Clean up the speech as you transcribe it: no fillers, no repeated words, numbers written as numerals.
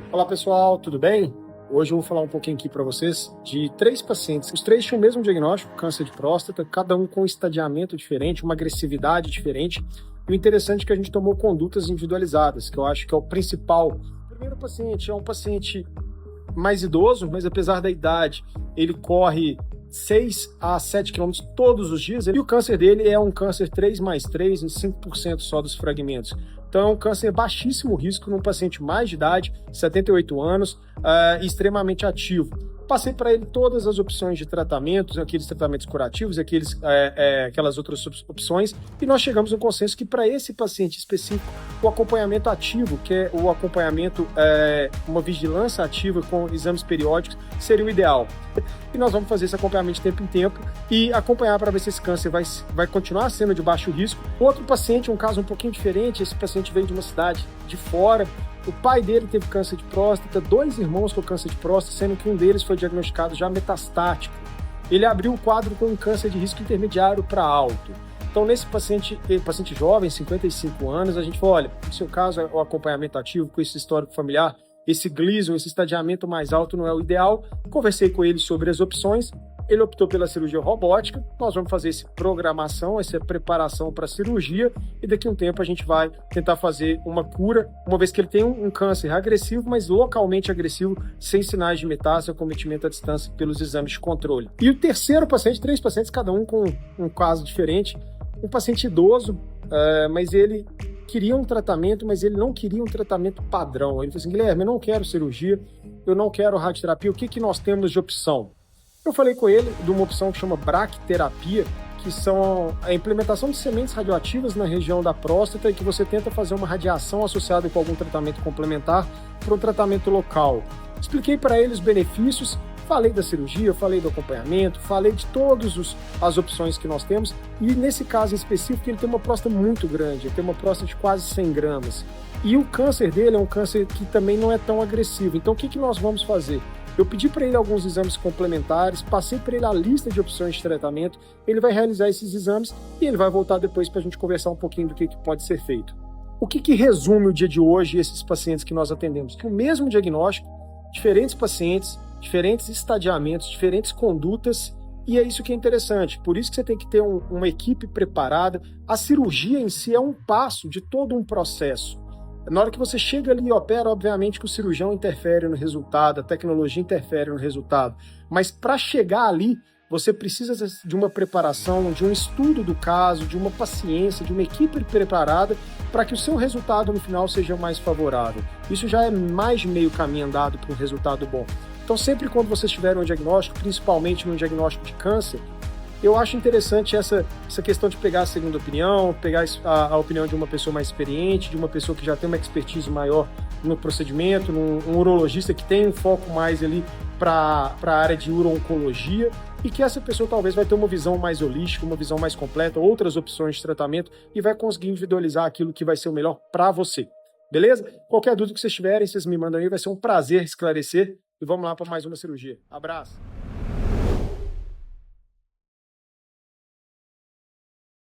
Olá pessoal, tudo bem? Hoje eu vou falar um pouquinho aqui para vocês de 3 pacientes. Os 3 tinham o mesmo diagnóstico, câncer de próstata, cada um com um estadiamento diferente, uma agressividade diferente. E o interessante é que a gente tomou condutas individualizadas, que eu acho que é o principal. O primeiro paciente é um paciente mais idoso, mas apesar da idade, ele corre 6 a 7 quilômetros todos os dias, e o câncer dele é um câncer 3+3 em 5% só dos fragmentos. Então é um câncer baixíssimo risco num paciente mais de idade, 78 anos, extremamente ativo. Passei para ele todas as opções de tratamentos, aqueles tratamentos curativos, aquelas outras opções, e nós chegamos a um consenso que para esse paciente específico, o acompanhamento ativo, que é o acompanhamento, uma vigilância ativa com exames periódicos, seria o ideal. E nós vamos fazer esse acompanhamento de tempo em tempo e acompanhar para ver se esse câncer vai continuar sendo de baixo risco. Outro paciente, um caso um pouquinho diferente, esse paciente veio de uma cidade de fora. O pai dele teve câncer de próstata, 2 irmãos com câncer de próstata, sendo que um deles foi diagnosticado já metastático. Ele abriu o quadro com um câncer de risco intermediário para alto. Então, nesse paciente jovem, 55 anos, a gente falou, olha, no seu caso, o acompanhamento ativo com esse histórico familiar, esse Gleason, esse estadiamento mais alto não é o ideal. Conversei com ele sobre as opções. Ele optou pela cirurgia robótica. Nós vamos fazer essa programação, essa preparação para a cirurgia, e daqui a um tempo a gente vai tentar fazer uma cura, uma vez que ele tem um câncer agressivo, mas localmente agressivo, sem sinais de metástase, acometimento à distância pelos exames de controle. E o terceiro paciente, 3 pacientes, cada um com um caso diferente, um paciente idoso, mas ele queria um tratamento, mas ele não queria um tratamento padrão. Ele falou assim, Guilherme, eu não quero cirurgia, eu não quero radioterapia, o que nós temos de opção? Eu falei com ele de uma opção que chama braquiterapia, que são a implementação de sementes radioativas na região da próstata e que você tenta fazer uma radiação associada com algum tratamento complementar para um tratamento local. Expliquei para ele os benefícios, falei da cirurgia, falei do acompanhamento, falei de todas as opções que nós temos, e nesse caso em específico ele tem uma próstata muito grande, ele tem uma próstata de quase 100 gramas. E o câncer dele é um câncer que também não é tão agressivo. Então o que nós vamos fazer? Eu pedi para ele alguns exames complementares, passei para ele a lista de opções de tratamento, ele vai realizar esses exames e ele vai voltar depois para a gente conversar um pouquinho do que pode ser feito. O que resume o dia de hoje esses pacientes que nós atendemos? Que o mesmo diagnóstico, diferentes pacientes, diferentes estadiamentos, diferentes condutas, e é isso que é interessante. Por isso que você tem que ter uma equipe preparada. A cirurgia em si é um passo de todo um processo. Na hora que você chega ali e opera, obviamente que o cirurgião interfere no resultado, a tecnologia interfere no resultado. Mas para chegar ali, você precisa de uma preparação, de um estudo do caso, de uma paciência, de uma equipe preparada para que o seu resultado no final seja mais favorável. Isso já é mais de meio caminho andado para um resultado bom. Então sempre quando vocês tiverem um diagnóstico, principalmente no diagnóstico de câncer, eu acho interessante essa questão de pegar a segunda opinião, pegar a opinião de uma pessoa mais experiente, de uma pessoa que já tem uma expertise maior no procedimento, um urologista que tem um foco mais ali para a área de uro-oncologia, e que essa pessoa talvez vai ter uma visão mais holística, uma visão mais completa, outras opções de tratamento, e vai conseguir individualizar aquilo que vai ser o melhor para você. Beleza? Qualquer dúvida que vocês tiverem, vocês me mandam aí, vai ser um prazer esclarecer, e vamos lá para mais uma cirurgia. Abraço!